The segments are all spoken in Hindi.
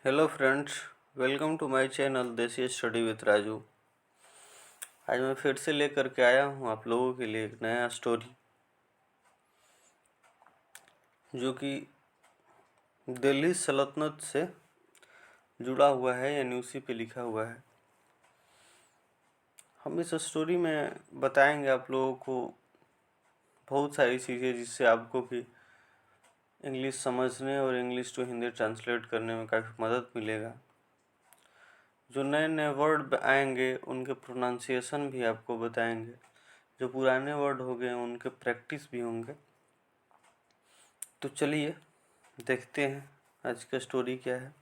Hello friends, welcome to my channel desi study with Raju. आज मैं फिर से लेकर के आया हूँ आप लोगों के लिए एक नया स्टोरी जो कि दिल्ली सल्तनत से जुड़ा हुआ है, यानी उसी पे लिखा हुआ है। हम इस स्टोरी में बताएंगे आप लोगों को बहुत सारी चीज़ें जिससे आपको भी इंग्लिश समझने और इंग्लिश टू हिंदी ट्रांसलेट करने में काफ़ी मदद मिलेगा। जो नए नए वर्ड आएंगे उनके प्रोनाउंसिएशन भी आपको बताएंगे। जो पुराने वर्ड हो गए उनके प्रैक्टिस भी होंगे। तो चलिए देखते हैं आज का स्टोरी क्या है।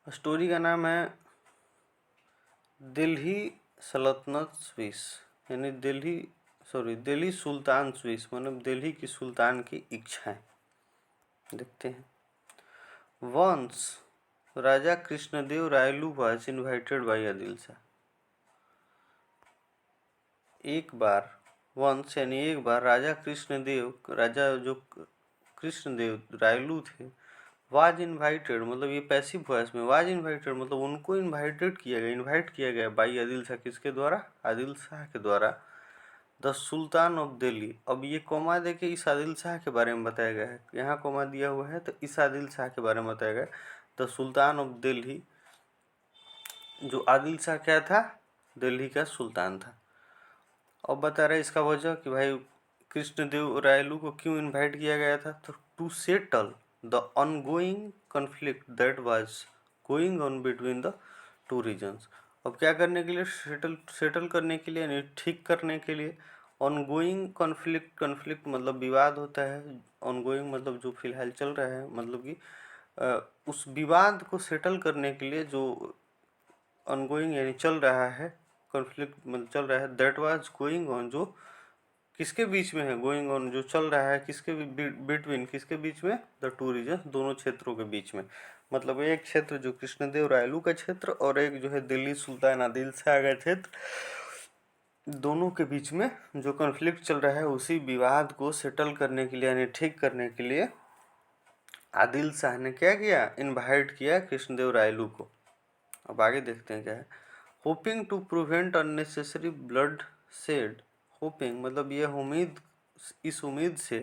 स्टोरी का नाम है दिल्ली सल्तनत स्विस, यानी दिल्ली सुल्तान स्विस, मतलब दिल्ली की सुल्तान की इच्छाएं। देखते हैं। Once Raja Krishnadeva Rayalu was invited by Adil Shah. एक बार, वंस यानी एक बार, राजा जो कृष्णदेव रायलू थे, वाज इनवाइटेड मतलब ये पैसिव वॉइस में, वाज इनवाइटेड मतलब उनको इनवाइट किया गया बाई आदिल शाह। किसके द्वारा? आदिल शाह के द्वारा। The sultan of Delhi. अब ये कॉमा देके इस आदिल शाह के बारे में बताया गया है, यहाँ कॉमा दिया हुआ है तो इस आदिल शाह के बारे में बताया गया। द सुल्तान ऑफ दिल्ली, जो आदिल शाह क्या था? दिल्ली का सुल्तान था। अब बता रहे इसका वजह कि भाई कृष्णदेव रायलू को क्यों इनवाइट किया गया था। तो to settle the ongoing conflict that was going on between the two regions. अब क्या करने के लिए? सेटल करने के लिए, यानी ठीक करने के लिए। ऑनगोइंग कॉन्फ्लिक्ट मतलब विवाद होता है। ऑनगोइंग मतलब जो फिलहाल चल रहा है, मतलब कि उस विवाद को सेटल करने के लिए जो ऑनगोइंग यानी चल रहा है, कॉन्फ्लिक्ट मतलब चल रहा है, दैट वाज गोइंग ऑन, जो किसके बीच में है? गोइंग ऑन जो चल रहा है किसके बिटवीन, किसके बीच में? द टू रीजन, दोनों क्षेत्रों के बीच में। मतलब एक क्षेत्र जो कृष्णदेव रायलू का क्षेत्र और एक जो है दिल्ली सुल्तान आदिल शाह का क्षेत्र, दोनों के बीच में जो कॉन्फ्लिक्ट चल रहा है उसी विवाद को सेटल करने के लिए यानी ठीक करने के लिए आदिल शाह ने क्या किया? इनवाइट किया कृष्णदेव रायलू को। अब आगे देखते हैं क्या है। Hoping to prevent unnecessary bloodshed. Hoping मतलब यह उम्मीद, इस उम्मीद से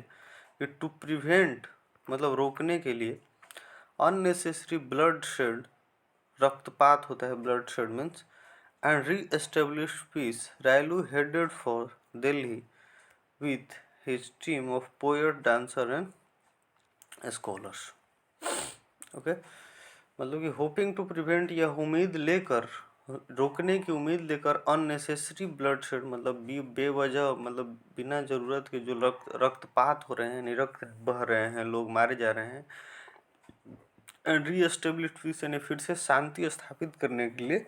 कि टू प्रिवेंट मतलब रोकने के लिए, अननेसेसरी ब्लड शेड रक्तपात होता है, blood shed means, and reestablish peace, Rayalu headed for Delhi with his team of poet, dancer and scholars. Okay मतलब कि होपिंग टू प्रिवेंट, यह उम्मीद लेकर, रोकने की उम्मीद लेकर, अननेसेसरी ब्लड शेड मतलब बेवजह मतलब बिना जरूरत के जो रक्तपात हो रहे हैं, यानी रक्त बह रहे हैं, लोग मारे जा रहे हैं, एंड री एस्टेब्लिश पीस यानी फिर से शांति स्थापित करने के लिए,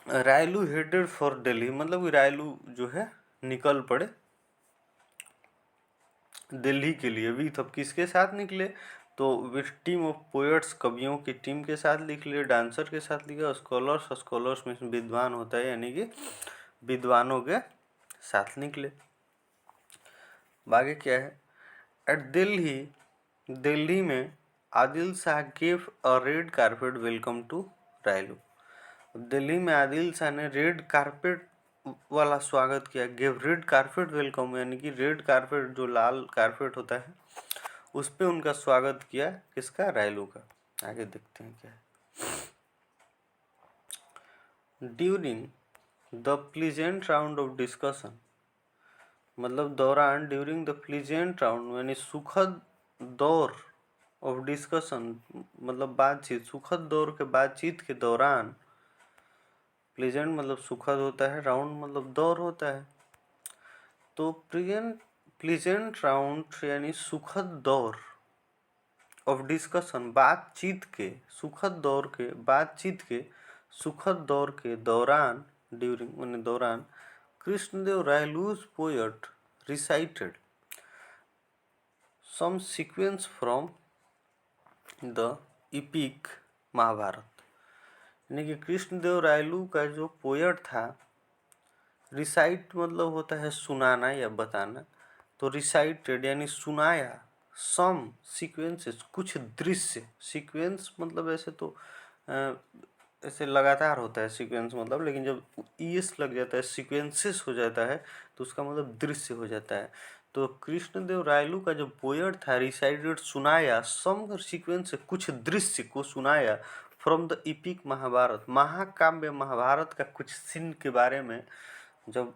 रायलू हेडेड फॉर दिल्ली मतलब कि रायलू जो है निकल पड़े दिल्ली के लिए। विथ, अब किसके साथ निकले? तो विथ टीम ऑफ पोएट्स, कवियों की टीम के साथ निकले, डांसर के साथ निकले, स्कॉलर्स में विद्वान होता है यानी कि विद्वानों के साथ निकले। आगे क्या है। एट दिल्ली में Adil Shah gave a red carpet welcome to Rayalu. Delhi में आदिल शाह ने रेड कारपेट वाला स्वागत किया। गिव रेड कारपेट वेलकम यानी कि रेड कारपेट जो लाल कारपेट होता है उस पे उनका स्वागत किया। किसका? रायलू का। आगे देखते हैं क्या है। During the pleasant round of discussion मतलब दौरान, ड्यूरिंग द प्लीजेंट राउंड यानी सुखद दौर ऑफ डिस्कशन मतलब बातचीत, सुखद दौर के बातचीत के दौरान, प्लीजेंट मतलब सुखद होता है, राउंड मतलब दौर होता है, तो प्लीजेंट राउंड यानी सुखद दौर ऑफ डिस्कशन बातचीत के, सुखद दौर के दौरान, ड्यूरिंग माने दौरान, Krishnadeva Rayalu's poet recited some sequence from the epic Mahabharata. यानी कि कृष्णदेव रायलू का जो पोएट था, रिसाइट मतलब होता है सुनाना या बताना, तो रिसाइटेड यानी सुनाया सम सीक्वेंसेस, कुछ दृश्य, सीक्वेंस मतलब ऐसे तो ऐसे लगातार होता है सीक्वेंस मतलब, लेकिन जब ईएस लग जाता है, सीक्वेंसेस हो जाता है, तो उसका मतलब दृश्य हो जाता है। तो कृष्णदेव रायलू का जो पोएट था, रिसाइटेड सुनाया सम सीक्वेंस से, कुछ दृश्य को सुनाया फ्रॉम द इपिक महाभारत, महाकाव्य महाभारत का कुछ सीन के बारे में। जब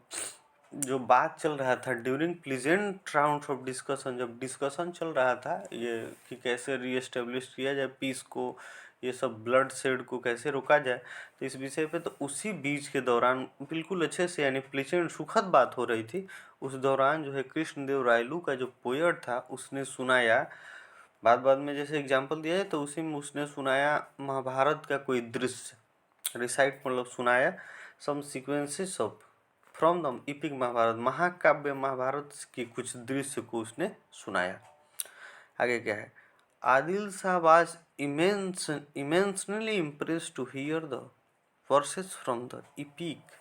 जो बात चल रहा था during pleasant round of discussion, जब डिस्कशन चल रहा था ये कि कैसे रीएस्टेब्लिश किया जाए पीस को, ये सब ब्लड शेड को कैसे रोका जाए, तो इस विषय पे तो उसी बीच के दौरान बिल्कुल अच्छे से यानी प्लीजेंट सुखद बात हो रही थी। उस दौरान जो है कृष्णदेव रायलू का जो पोएट था उसने सुनाया, बाद बाद में जैसे एग्जाम्पल दिया है तो उसी में उसने सुनाया महाभारत का कोई दृश्य, रिसाइट मतलब सुनाया some sequences of from the epic Mahabharata, महाकाव्य महाभारत के कुछ दृश्य को उसने सुनाया। आगे क्या है, Adil Shah was immensely impressed to hear the verses from the epic.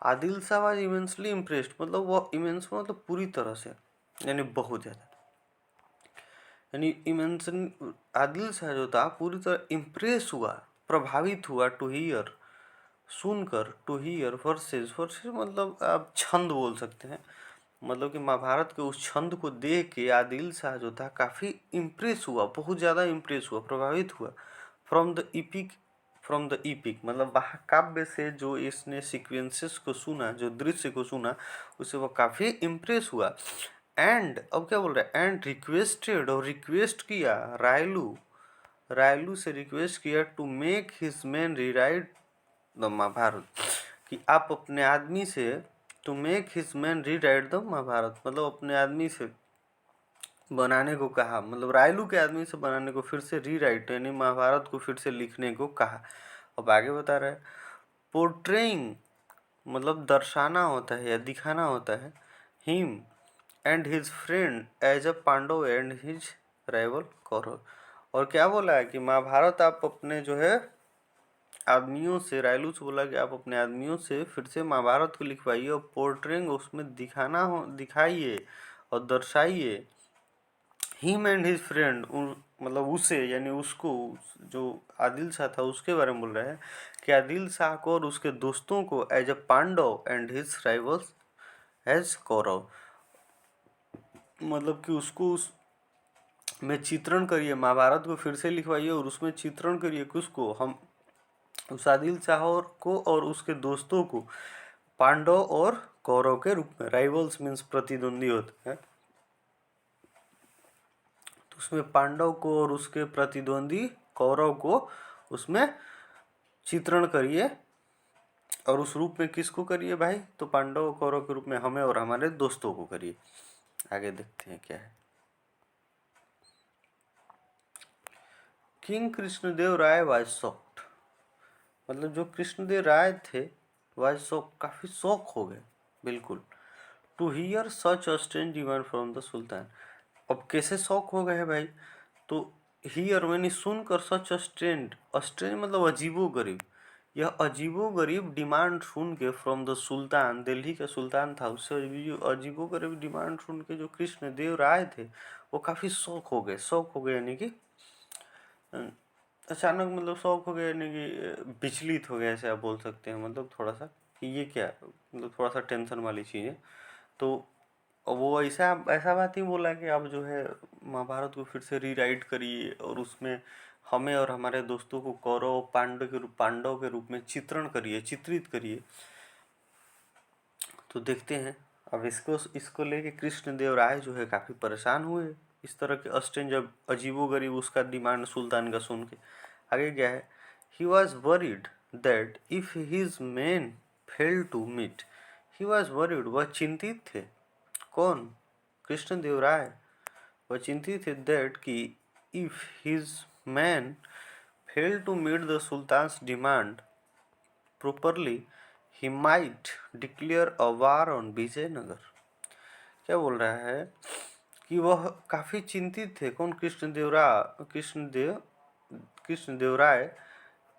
Adil Shah was immensely impressed मतलब वो इमेंस मतलब पूरी तरह से, यानी बहुत ज़्यादा, यानी इमेंसन आदिल शाह जो था पूरी तरह इम्प्रेस हुआ, प्रभावित हुआ, टू हियर सुनकर, टू हियर वर्सेस, वर्सेस मतलब आप छंद बोल सकते हैं, मतलब कि महाभारत के उस छंद को देख के आदिल शाह जो था काफ़ी इम्प्रेस हुआ, बहुत ज़्यादा इम्प्रेस हुआ, प्रभावित हुआ। From the EPIC, from the EPIC मतलब महाकाव्य से जो इसने सीक्वेंसेस को सुना, जो दृश्य को सुना, उससे वो काफ़ी इम्प्रेस हुआ। एंड अब क्या बोल रहा है, एंड रिक्वेस्टेड, और रिक्वेस्ट किया रायलू, रायलू से रिक्वेस्ट किया to make his man rewrite the Mahabharata, कि आप अपने आदमी से, to make his man rewrite the Mahabharata मतलब अपने आदमी से बनाने को कहा, मतलब रायलू के आदमी से बनाने को फिर से रीराइट यानी महाभारत को फिर से लिखने को कहा। अब आगे बता रहा है, पोर्ट्रेइंग मतलब दर्शाना होता है या दिखाना होता है, him and his friend as a Pandava and his rival Kaurava. और क्या बोला है कि महाभारत आप अपने जो है आदमियों से, रायलू से बोला कि आप अपने आदमियों से फिर से महाभारत को लिखवाइए और पोर्ट्रेइंग उसमें दिखाना हो, दिखाइए और दर्शाइए, हिम एंड हिज फ्रेंड मतलब उसे यानी उसको, जो आदिल शाह था उसके बारे में बोल रहा है कि आदिल शाह को और उसके दोस्तों को as a Pandava and his rivals as Kaurava, मतलब कि उसको उस में चित्रण करिए, महाभारत को फिर से लिखवाइए और उसमें चित्रण करिए किसको, हम उस आदिल शाह को और उसके दोस्तों को पांडव और कौरव के रूप में, राइवल्स मीन्स प्रतिद्वंदी होते हैं, तो उसमें पांडव को और उसके प्रतिद्वंदी कौरव को उसमें चित्रण करिए, और उस रूप में किसको करिए भाई, तो पांडव और कौरव के रूप में हमें और हमारे दोस्तों को करिए। आगे देखते हैं क्या है, king Krishnadeva Raya was shocked, मतलब जो कृष्णदेव राय थे वाज शॉक, काफ़ी शौक हो गए बिल्कुल, to hear such a strange demand from the sultan. अब कैसे शौक हो गए हैं भाई, तो हियर मैंने सुनकर सच स्ट्रेंड, स्ट्रेंज मतलब अजीबो गरीब, यह अजीबो गरीब डिमांड सुन के फ्रॉम द सुल्तान, दिल्ली का सुल्तान था, उससे अजीबो गरीब डिमांड सुन के जो कृष्णदेव राय थे वो काफ़ी शौक हो गए, शौक हो गए यानी कि अचानक मतलब शौक हो गया यानी कि विचलित हो गया, ऐसे आप बोल सकते हैं, मतलब थोड़ा सा कि ये क्या, मतलब थोड़ा सा टेंशन वाली चीज़ है। तो वो ऐसा ऐसा बात ही बोला कि आप जो है महाभारत को फिर से रीराइट करिए और उसमें हमें और हमारे दोस्तों को कौरव पांडव के रूप में चित्रण करिए, चित्रित करिए। तो देखते हैं अब इसको लेके कृष्णदेव राय जो है काफ़ी परेशान हुए, इस तरह के अस्टेंज अजीबोगरीब उसका डिमांड सुल्तान का सुन के। आगे क्या है, he was worried that if his man fail to meet, he was worried वह चिंतित थे, कौन, कृष्णदेव राय, वह चिंतित थे दैट कि if his man fail to meet the sultan's demand properly, he might declare a war on Vijayanagar. क्या बोल रहा है कि वह काफ़ी चिंतित थे, कौन, कृष्णदेव राय,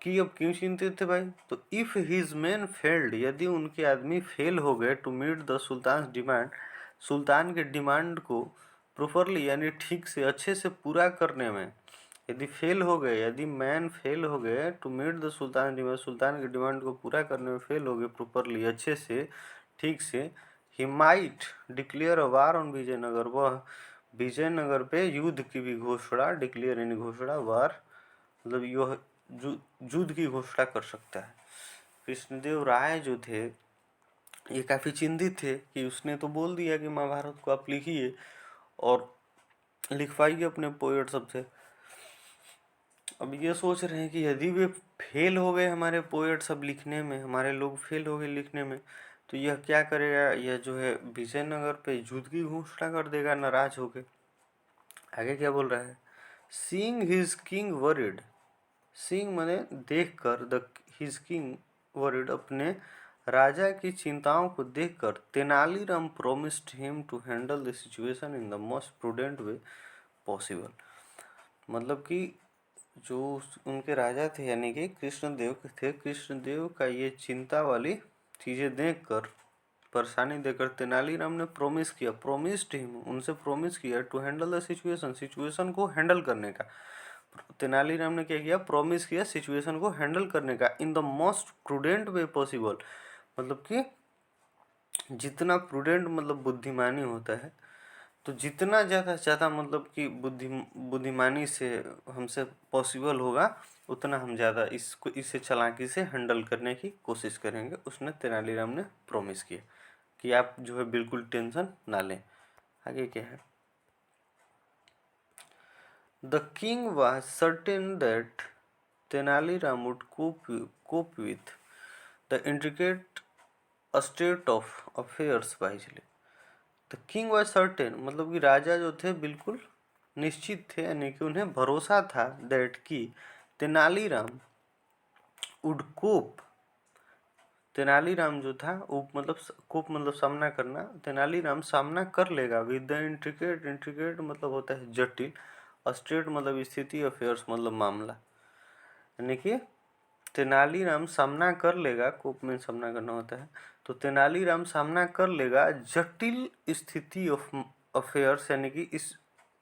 कि अब क्यों चिंतित थे भाई, तो इफ़ हिज मैन फेल्ड, यदि उनके आदमी फेल हो गए to meet the sultan demand, सुल्तान के डिमांड को प्रॉपरली यानी ठीक से अच्छे से पूरा करने में यदि फेल हो गए, यदि मैन फेल हो गए to meet the sultan demand, सुल्तान की डिमांड को पूरा करने में फेल हो गए प्रॉपरली अच्छे से ठीक से, he might declare a war on Vijayanagar, वह विजयनगर पे युद्ध की भी घोषणा, डिक्लेयर यानी घोषणा, वार मतलब यह युद्ध की घोषणा कर सकता है। कृष्णदेव राय जो थे ये काफ़ी चिंतित थे कि उसने तो बोल दिया कि महाभारत को आप लिखिए और लिखवाइए अपने पोएट सबसे। अब ये सोच रहे हैं कि यदि वे फेल हो गए, हमारे पोएट सब लिखने में, हमारे लोग फेल हो गए लिखने में, तो यह क्या करेगा, यह जो है विजयनगर पे युद्ध की घोषणा कर देगा नाराज होके। आगे क्या बोल रहा है, seeing his king worried, seeing माने देख कर, द हिज किंग वरिड अपने राजा की चिंताओं को देखकर, Tenaliram promised him to handle the situation in the most prudent way possible. मतलब कि जो उनके राजा थे यानी कि कृष्णदेव थे, कृष्णदेव का ये चिंता वाली चीज़ें देखकर, परेशानी देकर तेनालीराम ने प्रोमिस किया, प्रोमिस्ड हिम उनसे प्रोमिस किया to handle the situation, situation को हैंडल करने का। तेनालीराम ने क्या किया, प्रोमिस किया सिचुएशन को हैंडल करने का इन the most prudent way possible, मतलब कि जितना प्रूडेंट मतलब बुद्धिमानी होता है, तो जितना ज़्यादा से ज़्यादा मतलब कि बुद्धिमानी से हमसे पॉसिबल होगा उतना हम ज़्यादा इसे चालाकी से हैंडल करने की कोशिश करेंगे। उसने तेनालीराम ने प्रॉमिस किया कि आप जो है बिल्कुल टेंशन ना लें। आगे क्या है, the king was certain that Tenaliram would cope with the intricate state of affairs wisely। The king was certain मतलब कि राजा जो थे बिल्कुल निश्चित थे, यानी कि उन्हें भरोसा था दैट कि तेनालीराम वुड कोप, तेनालीराम जो था वो मतलब कोप मतलब सामना करना, तेनालीराम सामना कर लेगा विद द इंट्रिकेट, इंट्रिकेट मतलब होता है जटिल, स्टेट मतलब स्थिति, अफेयर्स मतलब मामला, यानी कि तेनालीराम सामना कर लेगा, कोप में सामना करना होता है, तो तेनालीराम सामना कर लेगा जटिल स्थिति ऑफ अफेयर्स, यानी कि इस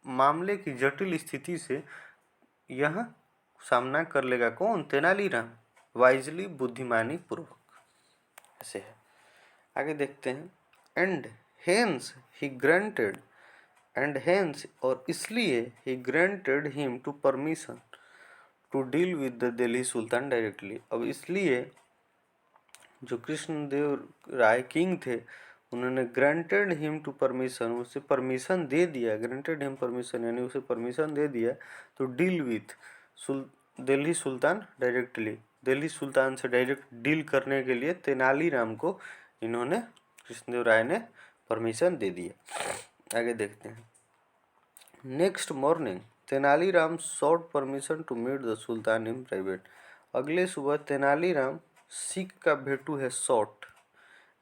मामले की जटिल स्थिति से यह सामना कर लेगा कौन, तेनालीराम, वाइजली बुद्धिमानी पूर्वक, ऐसे है। आगे देखते हैं, and hence he granted, and hence और इसलिए ही granted him to permission to deal with the Delhi sultan directly. अब इसलिए जो कृष्णदेव राय किंग थे उन्होंने ग्रांटेड हिम टू परमिशन, उसे परमिशन दे दिया, ग्रांटेड हिम परमिशन यानी उसे परमिशन दे दिया तो deal with Delhi sultan directly, Delhi सुल्तान से डायरेक्ट डील करने के लिए तेनालीराम को इन्होंने, कृष्णदेव राय ने परमिशन दे दिया। आगे देखते हैं, next morning Tenaliram sought permission to meet the sultan in private. अगले सुबह तेनालीराम सिख का भेटू है सॉट,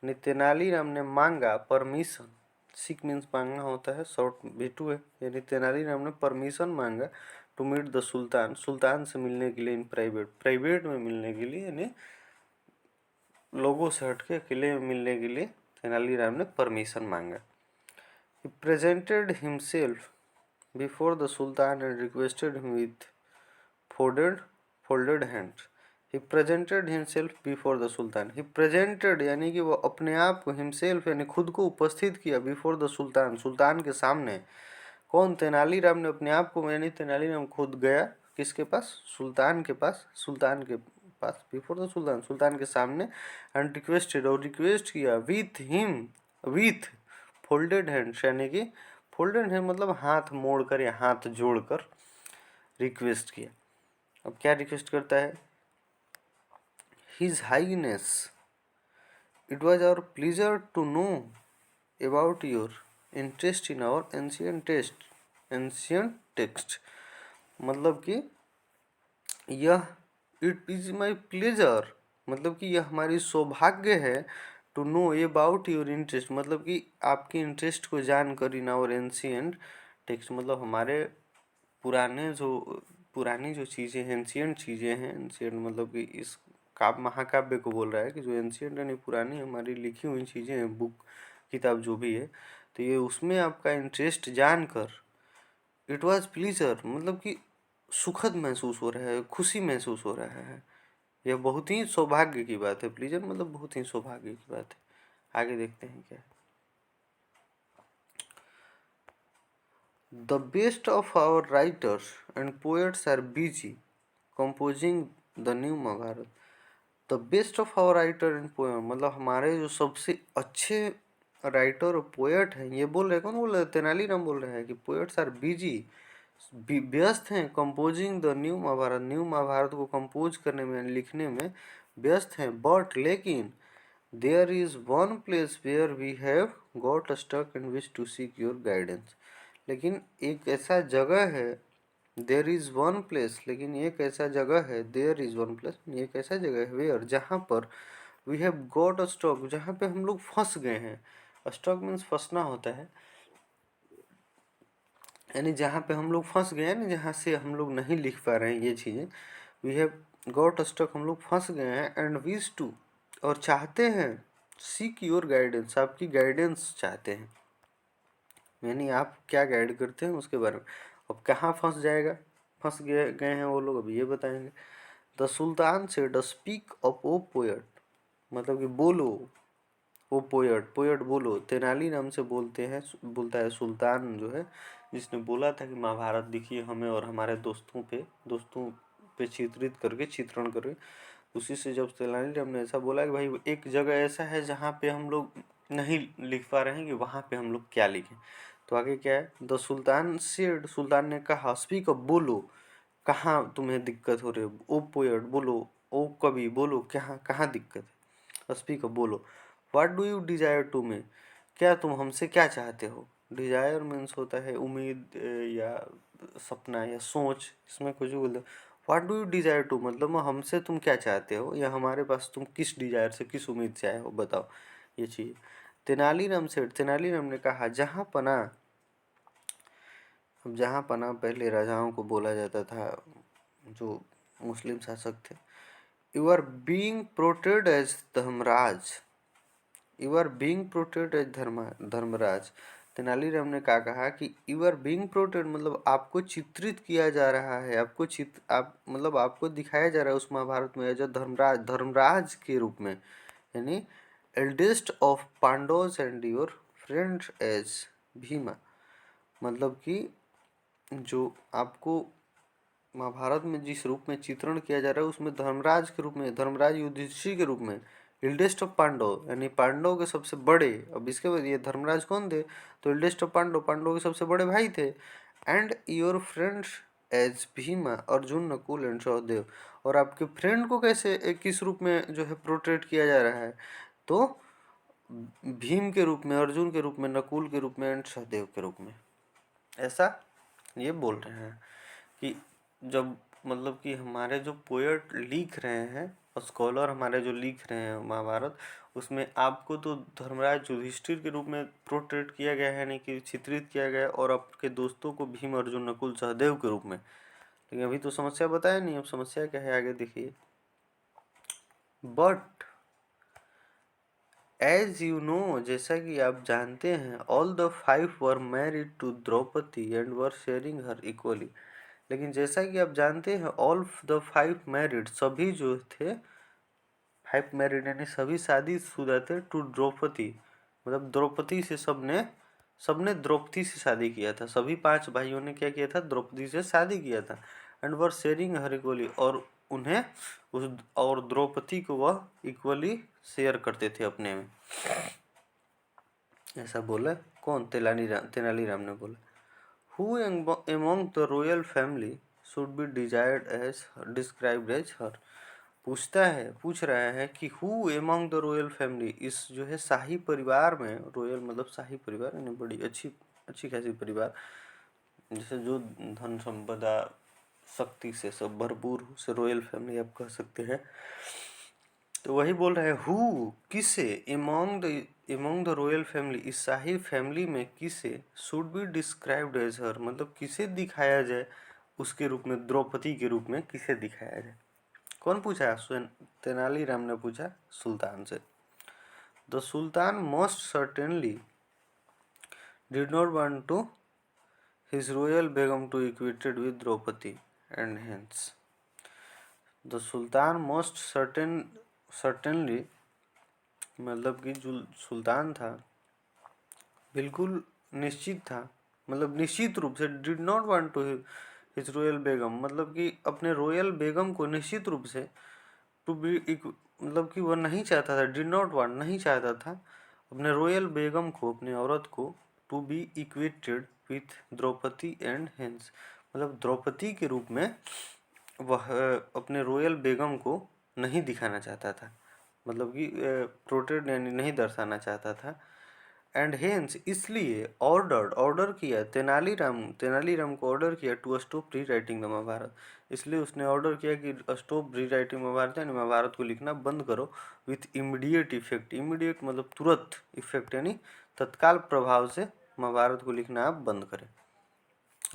यानी तेनालीराम ने मांगा परमिशन, सिख मीन्स मांगना होता है, सॉट भेटू है, यानी तेनालीराम ने परमिशन मांगा टू मीट द सुल्तान, सुल्तान से मिलने के लिए इन प्राइवेट, प्राइवेट में मिलने के लिए, यानी लोगों से हटके अकेले में मिलने के लिए तेनालीराम ने परमिशन मांगा। He presented himself before the Sultan and requested him with folded hands। He presented himself before the Sultan। He presented यानी कि वो अपने आप को, himself यानी खुद को उपस्थित किया before the Sultan, सुल्तान के सामने। कौन, तेनालीराम ने अपने आप को, यानी तेनालीराम खुद गया किसके पास, सुल्तान के पास, सुल्तान के पास, बिफोर द सुल्तान, सुल्तान के सामने, एंड रिक्वेस्टेड और रिक्वेस्ट किया with him, with folded hands, यानी कि फोल्डेड हैंड मतलब हाथ मोड़कर या हाथ जोड़कर रिक्वेस्ट किया। अब क्या रिक्वेस्ट करता है, his highness it was our pleasure to know about your interest in our ancient text, मतलब कि यह, इट इज माई प्लेजर मतलब कि यह हमारी सौभाग्य है, to know about your interest मतलब कि आपके इंटरेस्ट को जानकर, इन आवर एंशियंट टेक्स्ट मतलब हमारे पुरानी जो चीज़ें हैं, एंशियंट चीज़ें हैं, एंशियंट मतलब कि इस महाकाव्य को बोल रहा है कि जो एंशियंट यानी पुरानी हमारी लिखी हुई चीज़ें हैं, बुक किताब जो भी है, तो ये उसमें आपका इंटरेस्ट जानकर इट वॉज प्लीजर मतलब कि सुखद महसूस हो रहा है, खुशी महसूस हो रहा है। यह बहुत ही सौभाग्य की बात है। प्लीजर मतलब बहुत ही सौभाग्य की बात है। आगे देखते हैं क्या। The best of our writers and poets are busy composing the new Mahabharata. The best of our writer and poet मतलब हमारे जो सबसे अच्छे राइटर और पोएट हैं, ये बोल रहे, कौन बोल रहे हैं? तेनालीराम बोल रहे हैं कि पोएट्स आर बिजी, व्यस्त हैं composing the new Mahabharata, new Mahabharata को कंपोज करने में, लिखने में व्यस्त हैं। बट लेकिन there is one place where we have got stuck and wish to seek your guidance. लेकिन एक ऐसा जगह है, देयर इज वन प्लेस, लेकिन एक ऐसा जगह है, देयर इज वन प्लेस एक ऐसा जगह है वेयर जहाँ पर वी हैव गॉट स्टॉक, जहाँ पे हम लोग फंस गए हैं। स्टॉक मीन्स फंसना होता है, यानी जहाँ पे हम लोग फंस गए हैं ना, जहाँ से हम लोग नहीं लिख पा रहे हैं ये चीज़ें। वी हैव गॉट स्टक, हम लोग फंस गए हैं। एंड विश टू, और चाहते हैं, सीक योर गाइडेंस, आपकी गाइडेंस चाहते हैं, यानी आप क्या गाइड करते हैं उसके बारे में। अब कहाँ फंस जाएगा, फंस गए हैं वो लोग, अब ये बताएंगे। The sultan said speak up O poet, मतलब कि बोलो वो पोएट, पोएट बोलो। तेनाली नाम से बोलते हैं, बोलता है सुल्तान जो है, जिसने बोला था कि महाभारत लिखिए हमें और हमारे दोस्तों पे चित्रित करके, चित्रण करके। उसी से जब तेनालीराम ने ऐसा बोला कि भाई एक जगह ऐसा है जहाँ पे हम लोग नहीं लिख पा रहे हैं कि वहाँ पे हम लोग क्या लिखें। तो आगे क्या है, द सुल्तान सेड, सुल्तान ने कहा, स्पीक अप बोलो, कहाँ तुम्हें दिक्कत हो रही है, ओ पोएट बोलो, ओ कवि बोलो, कहाँ कहाँ दिक्कत है, स्पीक अप बोलो। What do you desire to me, क्या तुम हमसे क्या चाहते हो। डिजायर मीन्स होता है उम्मीद या सपना या सोच, इसमें कुछ भी बोल दो। What do you desire to मतलब हमसे तुम क्या चाहते हो, या हमारे पास तुम किस डिजायर से, किस उम्मीद से आए हो, बताओ ये चीज़। तेनालीराम सेठ, तेनालीराम ने कहा, जहाँ पना, अब जहाँ पना पहले राजाओं को बोला जाता था जो मुस्लिम शासक थे। You are being protected as Dharmaraj, you are being protected as Dharmaraj. Tenaliram ने क्या कहा कि यू आर बीइंग प्रोटेक्टेड मतलब आपको चित्रित किया जा रहा है, आप मतलब आपको दिखाया जा रहा है उस महाभारत में एज धर्मराज, धर्मराज के रूप में, यानी eldest of Pandavas and your friends as Bhima, मतलब कि जो आपको महाभारत में जिस रूप में चित्रण किया जा रहा है उसमें धर्मराज के रूप में, धर्मराज युधिष्ठिर के रूप में, इल्डेस्ट ऑफ पांडव यानी पांडव के सबसे बड़े। अब इसके बाद ये धर्मराज कौन थे, तो इल्डेस्ट ऑफ पांडव, पांडव के सबसे बड़े भाई थे। And your friends as Bhima, Arjun, Nakul and Sahdev. और आपके फ्रेंड को कैसे, किस रूप में जो है प्रोट्रेट किया जा रहा है, तो भीम के रूप में, अर्जुन के रूप में, नकुल के रूप में एंड सहदेव के रूप में, ऐसा ये बोल रहे हैं कि जब मतलब कि हमारे जो पोएट लिख रहे हैं और स्कॉलर हमारे जो लिख रहे हैं महाभारत, उसमें आपको तो धर्मराज युधिष्ठिर के रूप में प्रोट्रेट किया गया है, यानी कि चित्रित किया गया है, और आपके दोस्तों को भीम, अर्जुन, नकुल, सहदेव के रूप में। लेकिन अभी तो समस्या बताया नहीं, अब समस्या क्या है आगे देखिए। बट एज यू नो, जैसा कि आप जानते हैं, all the 5 were married to Draupadi and were sharing her equally. लेकिन जैसा कि आप जानते हैं, ऑल द 5 मैरिड, सभी जो थे 5 मैरिड यानी सभी शादीशुदा थे, टू द्रौपदी मतलब द्रौपदी से, सबने द्रौपदी से शादी किया था। सभी 5 भाइयों ने क्या किया था, द्रौपदी से शादी किया था। And were sharing her equally, और उन्हें उस और द्रौपदी को वह इक्वली शेयर करते थे अपने में, ऐसा बोला कौन, तेनालीराम ने बोला। Who among the royal family should be desired as described as her, पूछ रहा है कि who among the royal family, इस जो है शाही परिवार में, रॉयल मतलब शाही परिवार यानी बड़ी अच्छी खासी परिवार, जैसे जो धन संपदा शक्ति से सब भरपूर, से रॉयल फैमिली आप कह सकते हैं। तो वही बोल रहा है, हु किसे, एमोंग द रॉयल फैमिली, इस शाही फैमिली में किसे, शुड बी डिस्क्राइब्ड एज हर मतलब किसे दिखाया जाए उसके रूप में, द्रौपदी के रूप में किसे दिखाया जाए। कौन पूछा, तेनालीराम ने पूछा सुल्तान से। The sultan most certainly did not want to his royal begum to equated with Draupadi and hence the sultan most certainly मतलब कि जो सुल्तान था बिल्कुल निश्चित था, मतलब निश्चित रूप से did not want to his royal begum, मतलब कि अपने रॉयल बेगम को निश्चित रूप से टू बी मतलब कि वह नहीं चाहता था, डिड नॉट वांट नहीं चाहता था अपने रॉयल बेगम को, अपने औरत को to be equated with Draupadi and hence, मतलब द्रौपदी के रूप में वह अपने रॉयल बेगम को नहीं दिखाना चाहता था, मतलब कि प्रोटेड यानी नहीं दर्शाना चाहता था। एंड हेंस इसलिए ऑर्डर किया तेनालीराम को ऑर्डर किया टू स्टॉप री राइटिंग द महाभारत, इसलिए उसने ऑर्डर किया कि स्टॉप री राइटिंग महाभारत यानी महाभारत को लिखना बंद करो विथ इमीडिएट इफेक्ट, इमीडिएट मतलब तुरंत इफेक्ट यानी तत्काल प्रभाव से महाभारत को लिखना आप बंद करें।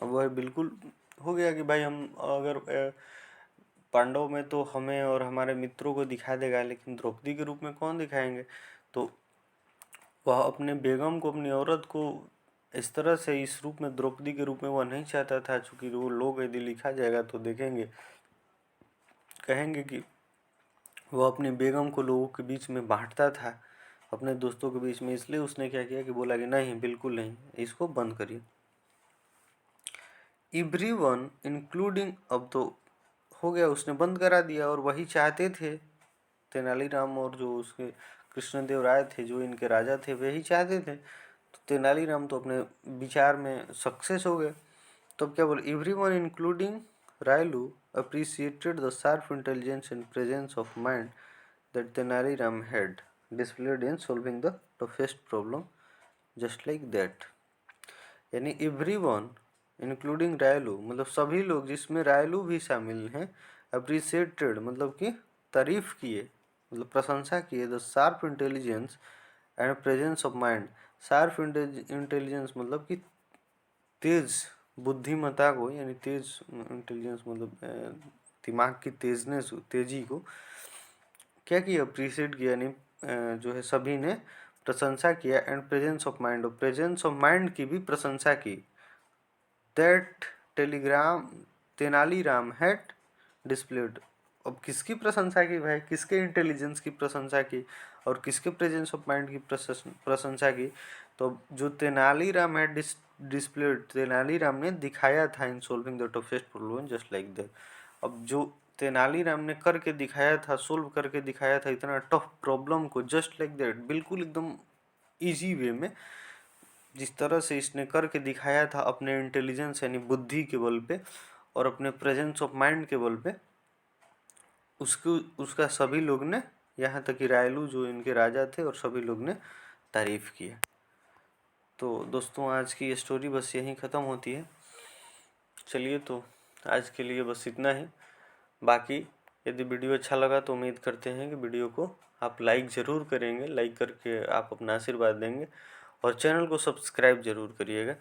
अब वह बिल्कुल हो गया कि भाई हम अगर पांडव में तो हमें और हमारे मित्रों को दिखा देगा, लेकिन द्रौपदी के रूप में कौन दिखाएंगे, तो वह अपने बेगम को, अपनी औरत को इस तरह से इस रूप में द्रौपदी के रूप में वह नहीं चाहता था, चूँकि वो लोग यदि लिखा जाएगा तो देखेंगे कहेंगे कि वह अपनी बेगम को लोगों के बीच में बांटता था, अपने दोस्तों के बीच में, इसलिए उसने क्या किया कि बोला कि नहीं बिल्कुल नहीं, इसको बंद करिए। एवरीवन इंक्लूडिंग, अब तो हो गया, उसने बंद करा दिया, और वही चाहते थे तेनालीराम और जो उसके कृष्णदेव राय थे जो इनके राजा थे वही चाहते थे, तो तेनालीराम तो अपने विचार में सक्सेस हो गए। तो अब क्या बोले, everyone including Rayalu appreciated the sharp intelligence and presence of mind that Tenaliram had displayed in solving the toughest problem just like that, यानी एवरीवन इंक्लूडिंग रायलू मतलब सभी लोग जिसमें रायलू भी शामिल हैं, अप्रिशिएटेड मतलब कि तारीफ किए, मतलब प्रशंसा किए the sharp intelligence and presence of mind, sharp intelligence मतलब कि तेज बुद्धिमत्ता को, यानी तेज इंटेलिजेंस मतलब दिमाग की तेजी को क्या किया, अप्रिशिएट किया, यानी जो है सभी ने प्रशंसा किया, एंड प्रेजेंस ऑफ माइंड, और प्रेजेंस ऑफ माइंड की भी प्रशंसा की, that Telegram Tenaliram had displayed, अब किसकी प्रशंसा की भाई, किसके इंटेलिजेंस की प्रशंसा की और किसके प्रेजेंस ऑफ माइंड की प्रशंसा की, तो जो तेनालीराम है डिस्प्लेड, तेनालीराम ने दिखाया था इन solving the toughest problem just like that, अब जो तेनालीराम ने करके दिखाया था, सोल्व करके दिखाया था इतना टफ प्रॉब्लम को जस्ट लाइक दैट, बिल्कुल एकदम इजी वे में, जिस तरह से इसने करके दिखाया था अपने इंटेलिजेंस यानी बुद्धि के बल पे और अपने प्रेजेंस ऑफ माइंड के बल पे, उसका सभी लोग ने, यहाँ तक कि रायलू जो इनके राजा थे और सभी लोग ने तारीफ किया। तो दोस्तों आज की ये स्टोरी बस यहीं ख़त्म होती है। चलिए तो आज के लिए बस इतना ही। बाकी यदि वीडियो अच्छा लगा तो उम्मीद करते हैं कि वीडियो को आप लाइक ज़रूर करेंगे, लाइक करके आप अपना आशीर्वाद देंगे और चैनल को सब्सक्राइब ज़रूर करिएगा